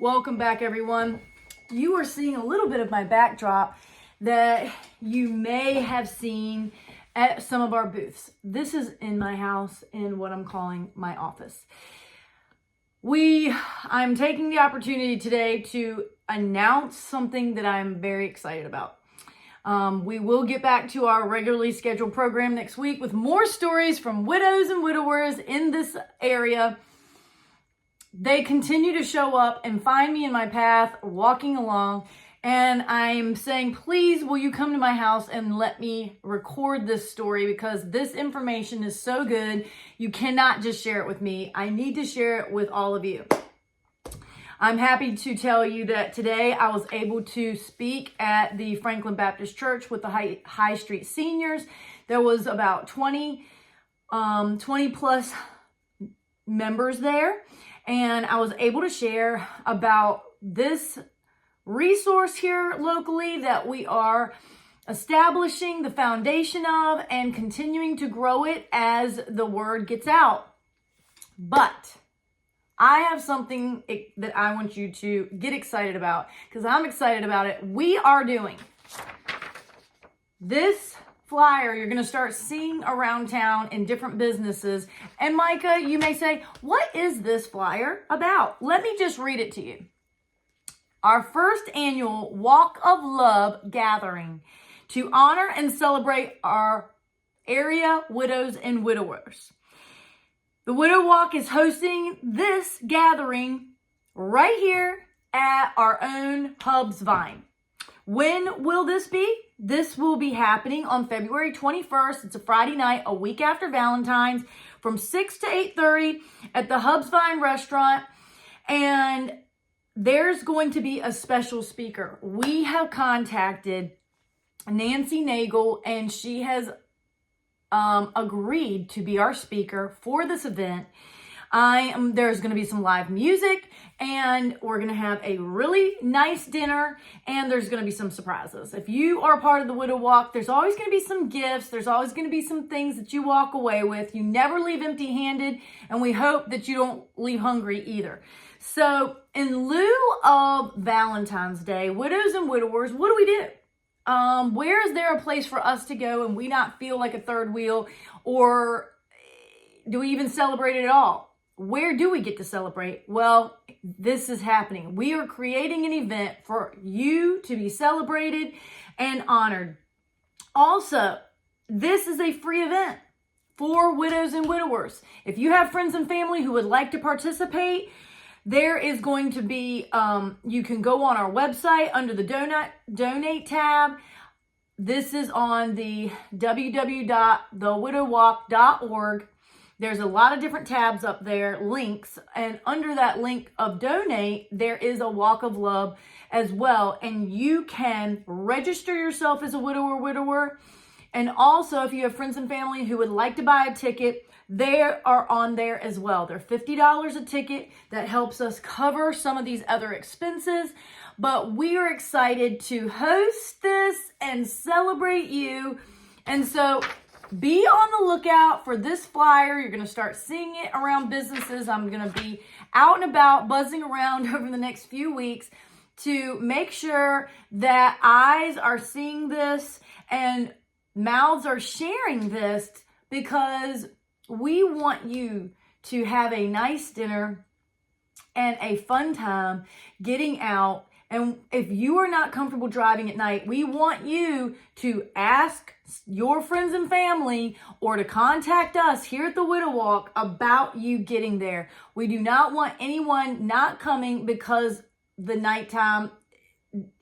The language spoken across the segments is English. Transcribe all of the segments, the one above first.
Welcome back, everyone. You are seeing a little bit of my backdrop that you may have seen at some of our booths. This is in my house in what I'm calling my office. I'm taking the opportunity today to announce something that I'm very excited about. We will get back to our regularly scheduled program next week with more stories from widows and widowers in this area. They continue to show up and find me in my path, walking along, and I'm saying, please, will you come to my house and let me record this story, because this information is so good. You cannot just share it with me. I need to share it with all of you. I'm happy to tell you that today I was able to speak at the Franklin Baptist Church with the High Street Seniors. There was about 20 plus members there. And I was able to share about this resource here locally that we are establishing the foundation of and continuing to grow it as the word gets out. But I have something that I want you to get excited about, because I'm excited about it. We are doing this flyer you're going to start seeing around town in different businesses. And Micah, you may say, what is this flyer about? Let me just read it to you. Our first annual Walk of Love gathering to honor and celebrate our area widows and widowers. The Widow Walk is hosting this gathering right here at our own Hubs Vine. When will this be? This will be happening on February 21st. It's a Friday night, a week after Valentine's, from 6 to 8:30 at the Hubs Vine restaurant. And there's going to be a special speaker. We have contacted Nancy Nagel, and she has agreed to be our speaker for this event. There's going to be some live music, and we're going to have a really nice dinner, and there's going to be some surprises. If you are part of the Widow Walk, there's always going to be some gifts. There's always going to be some things that you walk away with. You never leave empty-handed, and we hope that you don't leave hungry either. So in lieu of Valentine's Day, widows and widowers, what do? Where is there a place for us to go and we not feel like a third wheel, or do we even celebrate it at all? Where do we get to celebrate? Well, this is happening. We are creating an event for you to be celebrated and honored. Also, this is a free event for widows and widowers. If you have friends and family who would like to participate, there is going to be, you can go on our website under the donate tab. This is on the www.thewidowwalk.org. There's a lot of different tabs up there, links, and under that link of donate, there is a Walk of Love as well. And you can register yourself as a widower. And also, if you have friends and family who would like to buy a ticket, they are on there as well. They're $50 a ticket. That helps us cover some of these other expenses. But we are excited to host this and celebrate you. And so be on the lookout for this flyer. You're going to start seeing it around businesses. I'm going to be out and about, buzzing around over the next few weeks to make sure that eyes are seeing this and mouths are sharing this, because we want you to have a nice dinner and a fun time getting out. And if you are not comfortable driving at night, we want you to ask your friends and family or to contact us here at the Widow Walk about you getting there. We do not want anyone not coming because the nighttime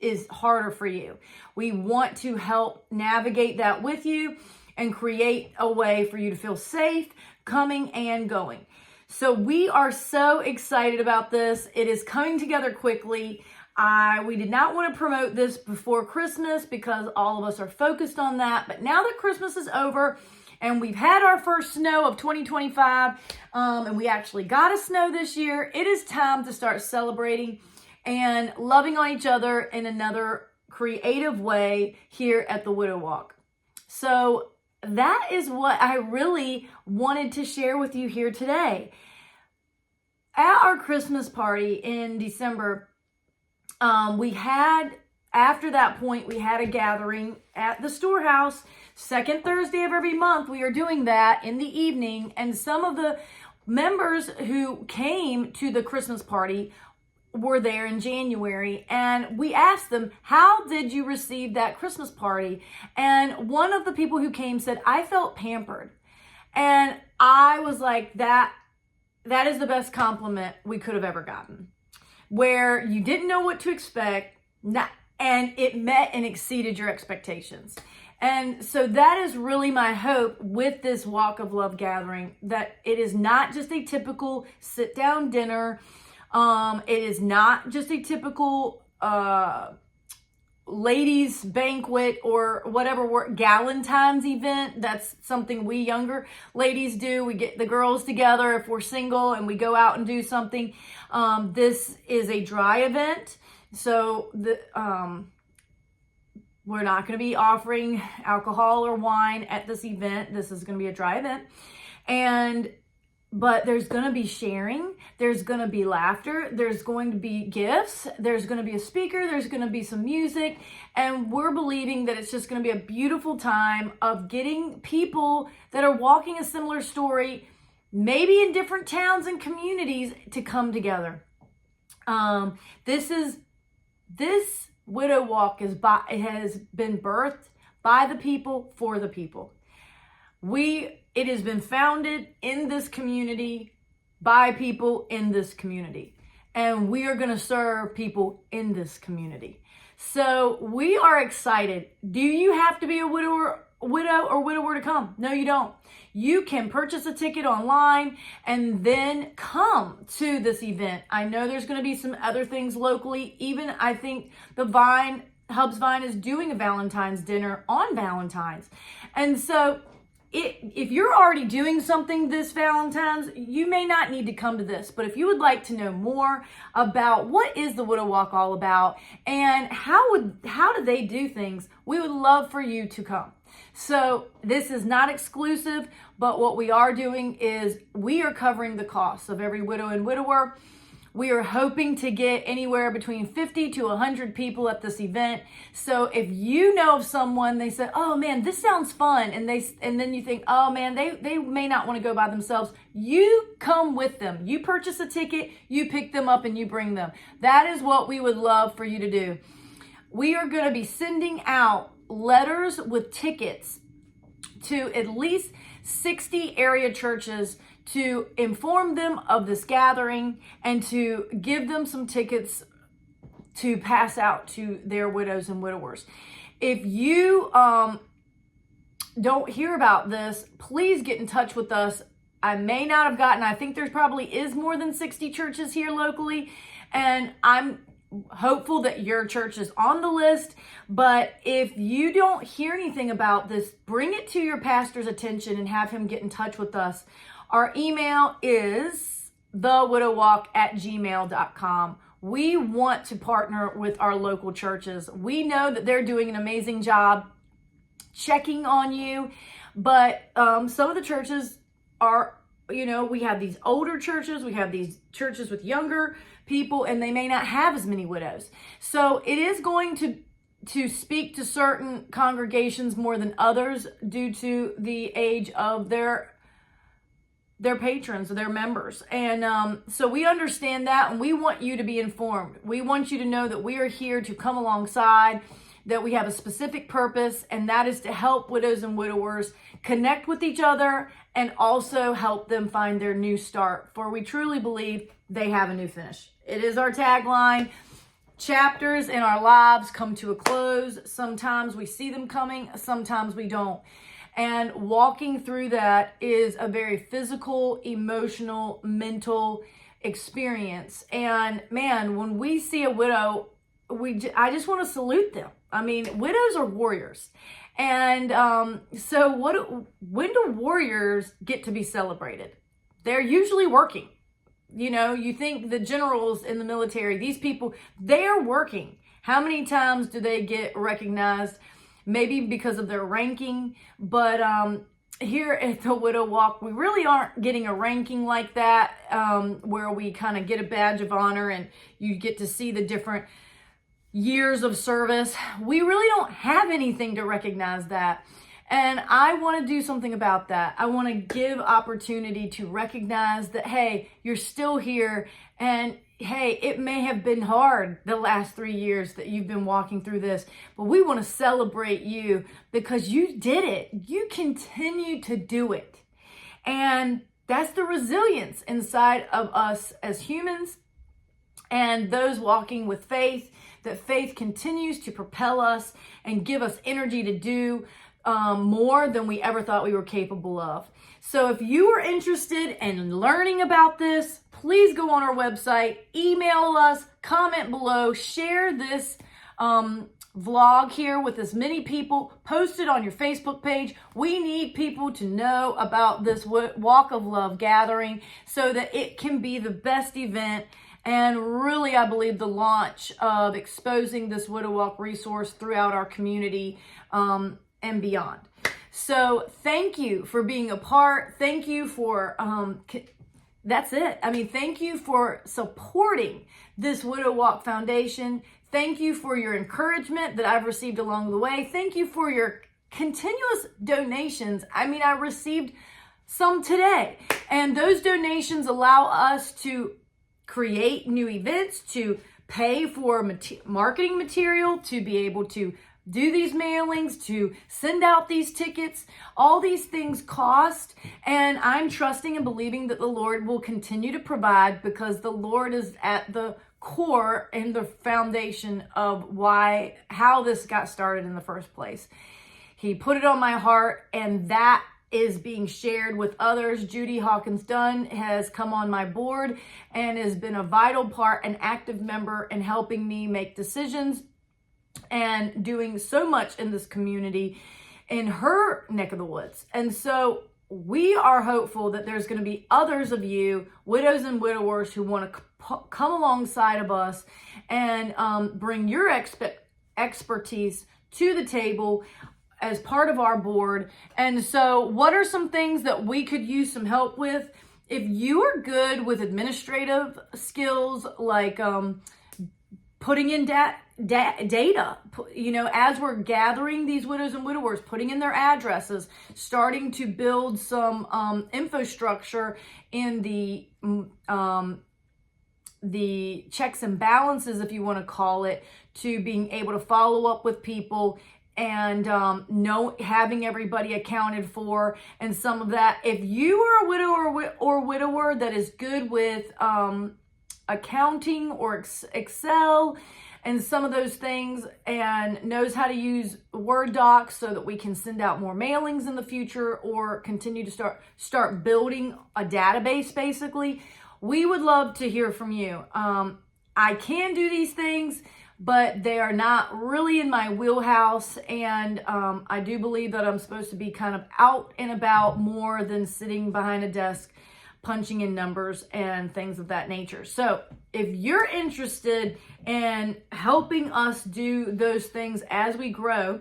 is harder for you. We want to help navigate that with you and create a way for you to feel safe coming and going. So we are so excited about this. It is coming together quickly. We did not want to promote this before Christmas because all of us are focused on that. But now that Christmas is over and we've had our first snow of 2025, and we actually got a snow this year, it is time to start celebrating and loving on each other in another creative way here at the Widow Walk. So that is what I really wanted to share with you here today. At our Christmas party in December, After that point, we had a gathering at the storehouse. Second Thursday of every month, we are doing that in the evening. And some of the members who came to the Christmas party were there in January, and we asked them, how did you receive that Christmas party? And one of the people who came said, I felt pampered. And I was like, that is the best compliment we could have ever gotten, where you didn't know what to expect, and it met and exceeded your expectations. And so that is really my hope with this Walk of Love gathering, that it is not just a typical sit down dinner. It is not just a typical ladies banquet or whatever Galentine's event. That's something we younger ladies do. We get the girls together if we're single and we go out and do something. This is a dry event, so we're not going to be offering alcohol or wine at this event. This is going to be a dry event, but there's going to be sharing, there's going to be laughter, there's going to be gifts, there's going to be a speaker, there's going to be some music, and we're believing that it's just going to be a beautiful time of getting people that are walking a similar story, maybe in different towns and communities, to come together. This Widow Walk has been birthed by the people, for the people. It has been founded in this community by people in this community, and we are going to serve people in this community. So we are excited. Do you have to be a widow or widower to come? No, you don't. You can purchase a ticket online and then come to this event. I know there's going to be some other things locally. Even I think Hub's Vine is doing a Valentine's dinner on Valentine's. And so if you're already doing something this Valentine's, you may not need to come to this. But if you would like to know more about what is the Widow Walk all about and how do they do things, we would love for you to come. So this is not exclusive, but what we are doing is we are covering the costs of every widow and widower. We are hoping to get anywhere between 50 to 100 people at this event. So if you know of someone, they say, oh man, this sounds fun. And then you think, oh man, they may not want to go by themselves. You come with them. You purchase a ticket, you pick them up and you bring them. That is what we would love for you to do. We are going to be sending out letters with tickets to at least 60 area churches to inform them of this gathering and to give them some tickets to pass out to their widows and widowers. If you don't hear about this, please get in touch with us. I may not have I think there probably is more than 60 churches here locally, and I'm hopeful that your church is on the list. But if you don't hear anything about this, bring it to your pastor's attention and have him get in touch with us. Our email is thewidowwalk@gmail.com. We want to partner with our local churches. We know that they're doing an amazing job checking on you, but some of the churches are, we have these older churches, we have these churches with younger people, and they may not have as many widows. So it is going to speak to certain congregations more than others due to the age of their patrons, their members. And so we understand that, and we want you to be informed. We want you to know that we are here to come alongside, that we have a specific purpose, and that is to help widows and widowers connect with each other and also help them find their new start. For we truly believe they have a new finish. It is our tagline. Chapters in our lives come to a close. Sometimes we see them coming, sometimes we don't. And walking through that is a very physical, emotional, mental experience. And man, when we see a widow, I just want to salute them. I mean, widows are warriors. And so when do warriors get to be celebrated? They're usually working. You think the generals in the military, these people, they are working. How many times do they get recognized? Maybe because of their ranking, but here at the Widow Walk, we really aren't getting a ranking like that, where we kind of get a badge of honor and you get to see the different years of service, we really don't have anything to recognize that. And I want to do something about that. I want to give opportunity to recognize that, hey, you're still here. And hey, it may have been hard the last 3 years that you've been walking through this, but we want to celebrate you because you did it. You continue to do it. And that's the resilience inside of us as humans and those walking with faith, that faith continues to propel us and give us energy to do more than we ever thought we were capable of. So if you are interested in learning about this, please go on our website, email us, comment below, share this vlog here with as many people, post it on your Facebook page. We need people to know about this Walk of Love gathering so that it can be the best event. And really, I believe the launch of exposing this Widow Walk resource throughout our community and beyond. So thank you for being a part. Thank you for, that's it. I mean, thank you for supporting this Widow Walk Foundation. Thank you for your encouragement that I've received along the way. Thank you for your continuous donations. I mean, I received some today, and those donations allow us to create new events, to pay for marketing material, to be able to do these mailings, to send out these tickets. All these things cost, and I'm trusting and believing that the Lord will continue to provide, because the Lord is at the core and the foundation of how this got started in the first place. He put it on my heart, and that is being shared with others. Judy Hawkins Dunn has come on my board and has been a vital part, an active member in helping me make decisions and doing so much in this community in her neck of the woods. And so we are hopeful that there's going to be others of you, widows and widowers, who want to come alongside of us and bring your expertise to the table as part of our board. And so what are some things that we could use some help with? If you are good with administrative skills, like putting in data, as we're gathering these widows and widowers, putting in their addresses, starting to build some infrastructure in the checks and balances, if you want to call it, to being able to follow up with people and having everybody accounted for, and some of that. If you are a widow or widower that is good with accounting or Excel and some of those things, and knows how to use Word docs so that we can send out more mailings in the future, or continue to start building a database, basically, we would love to hear from you. I can do these things, but they are not really in my wheelhouse. And I do believe that I'm supposed to be kind of out and about more than sitting behind a desk punching in numbers and things of that nature. So if you're interested in helping us do those things as we grow,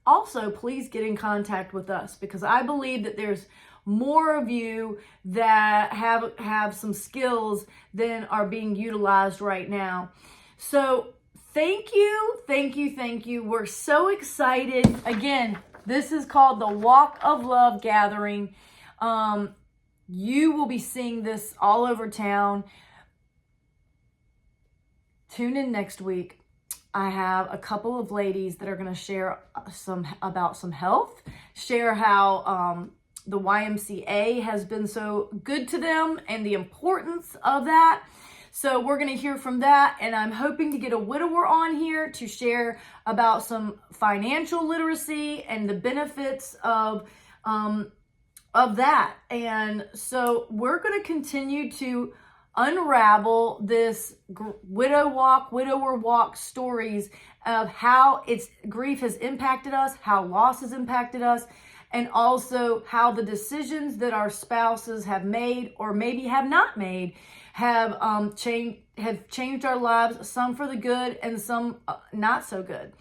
also please get in contact with us, because I believe that there's more of you that have some skills than are being utilized right now. So thank you. We're so excited. Again, this is called the Walk of Love Gathering. You will be seeing this all over town. Tune in next week. I have a couple of ladies that are going to share about some health, share how the YMCA has been so good to them and the importance of that. So we're going to hear from that, and I'm hoping to get a widower on here to share about some financial literacy and the benefits of that. And so we're going to continue to unravel this widower walk stories of how grief has impacted us, how loss has impacted us, and also how the decisions that our spouses have made or maybe have not made have changed our lives, some for the good and some not so good.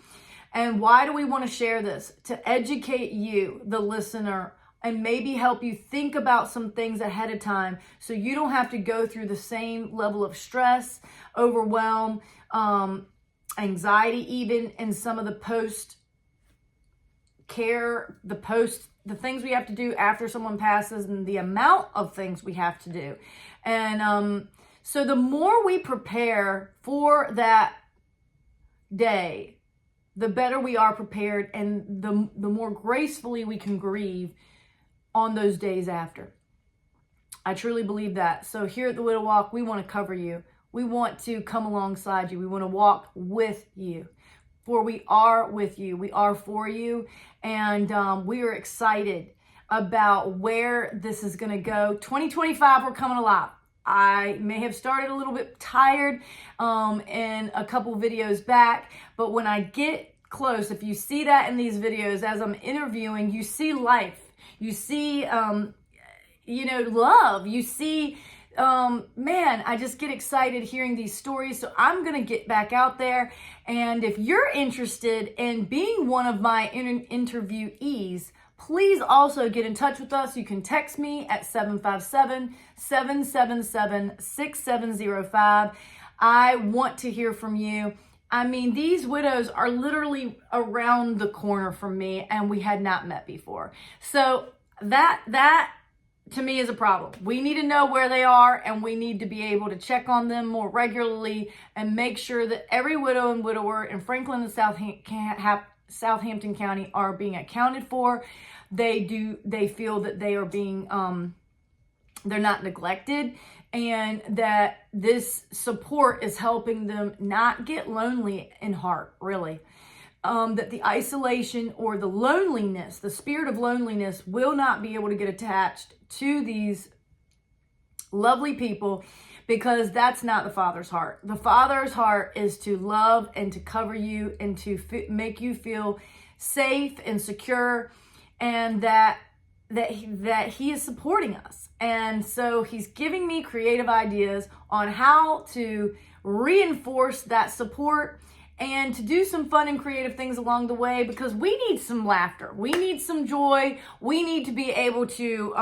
And why do we want to share this? To educate you, the listener, and maybe help you think about some things ahead of time, so you don't have to go through the same level of stress, overwhelm, anxiety, even in some of the post care, the things we have to do after someone passes, and the amount of things we have to do. And so the more we prepare for that day, the better we are prepared, and the more gracefully we can grieve on those days after. I truly believe that. So here at the Widow Walk, we want to cover you. We want to come alongside you. We want to walk with you. For we are with you. We are for you. And we are excited about where this is going to go. 2025, we're coming alive. I may have started a little bit tired in a couple videos back, but when I get close, if you see that in these videos as I'm interviewing, you see life. You see, love. You see, man, I just get excited hearing these stories. So I'm going to get back out there. And if you're interested in being one of my interviewees, please also get in touch with us. You can text me at 757-777-6705. I want to hear from you. I mean, these widows are literally around the corner from me, and we had not met before. So that to me is a problem. We need to know where they are, and we need to be able to check on them more regularly and make sure that every widow and widower in Franklin and Southampton County are being accounted for. They feel that they are being, they're not neglected, and that this support is helping them not get lonely in heart, really. That the isolation or the loneliness, the spirit of loneliness, will not be able to get attached to these lovely people, because that's not the Father's heart. The Father's heart is to love and to cover you and to make you feel safe and secure, and that he is supporting us. And so he's giving me creative ideas on how to reinforce that support and to do some fun and creative things along the way, because we need some laughter. We need some joy. We need to be able to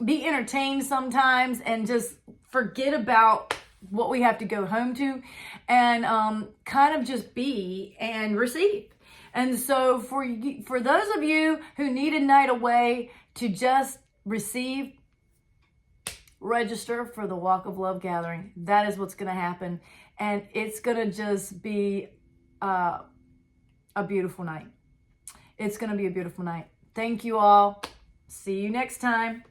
be entertained sometimes and just forget about what we have to go home to, and kind of just be and receive. And so for those of you who need a night away to just receive, register for the Walk of Love gathering. That is what's going to happen. And it's going to just be a beautiful night. It's going to be a beautiful night. Thank you all. See you next time.